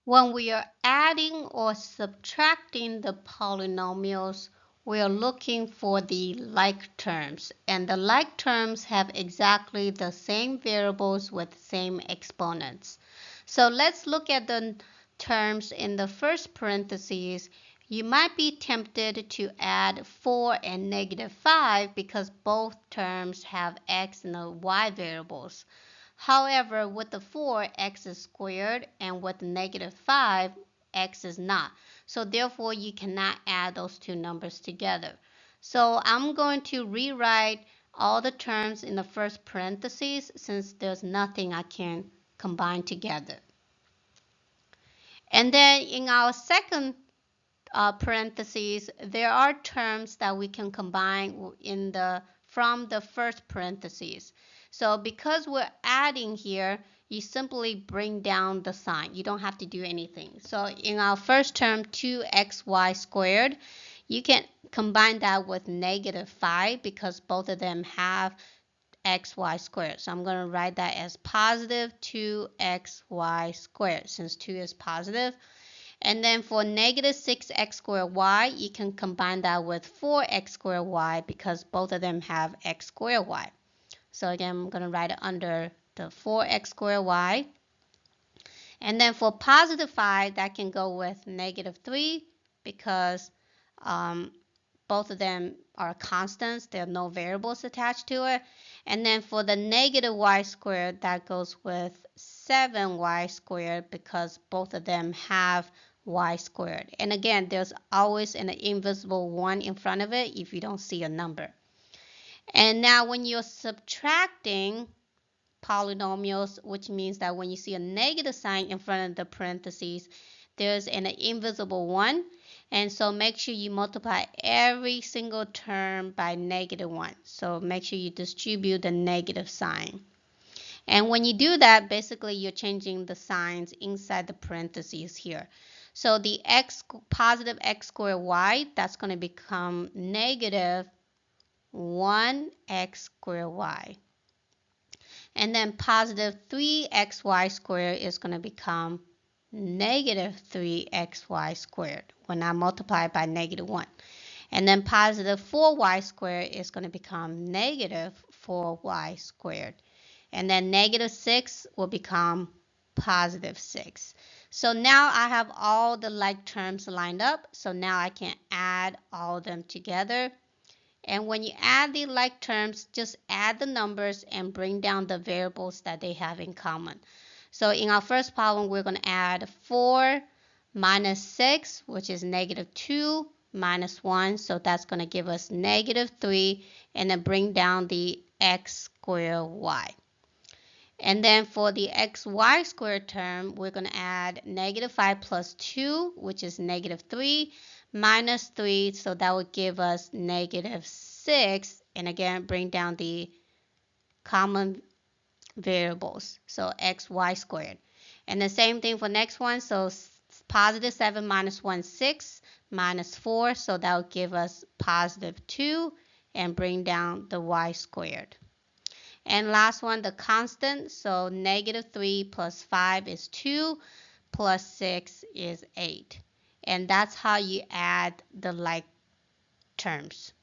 When we are adding or subtracting the polynomials, we are looking for the like terms, and the like terms have exactly the same variables with same exponents. So let's look at the terms in the first parentheses. You might be tempted to add 4 and -5 because both terms have x and y variables. However, with the 4, x is squared, and with the -5, x is not. So therefore, you cannot add those two numbers together. So I'm going to rewrite all the terms in the first parentheses since there's nothing I can combine together. And then in our second parentheses, there are terms that we can combine from the first parentheses. So because we're adding here, you simply bring down the sign. You don't have to do anything. So in our first term, 2xy squared, you can combine that with -5 because both of them have xy squared. So I'm going to write that as positive 2xy squared since 2 is positive. And then for -6x squared y, you can combine that with 4x squared y because both of them have x squared y. So again, I'm going to write it under the 4x squared y. And then for +5, that can go with -3 because both of them are constants. There are no variables attached to it. And then for the -y squared, that goes with 7y squared because both of them have y squared. And again, there's always an invisible 1 in front of it if you don't see a number. And now when you're subtracting polynomials, which means that when you see a negative sign in front of the parentheses, there's an invisible 1. And so make sure you multiply every single term by -1. So make sure you distribute the negative sign. And when you do that, basically you're changing the signs inside the parentheses here. So the positive x squared y, that's going to become -1x squared y. And then positive 3xy squared is going to become -3xy squared when I multiply by -1. And then positive 4y squared is going to become -4y squared. And then -6 will become +6. So now I have all the like terms lined up. So now I can add all of them together. And when you add the like terms, just add the numbers and bring down the variables that they have in common. So in our first problem, we're going to add 4 minus 6, which is -2 minus 1. So that's going to give us -3, and then bring down the x squared y. And then for the xy squared term, we're going to add -5 plus 2, which is -3, minus 3, so that would give us -6. And again, bring down the common variables, so xy squared. And the same thing for next one, so +7 minus 1, 6, minus 4, so that would give us +2, and bring down the y squared. And last one, the constant, so -3 plus 5 is 2, plus 6 is 8. And that's how you add the like terms.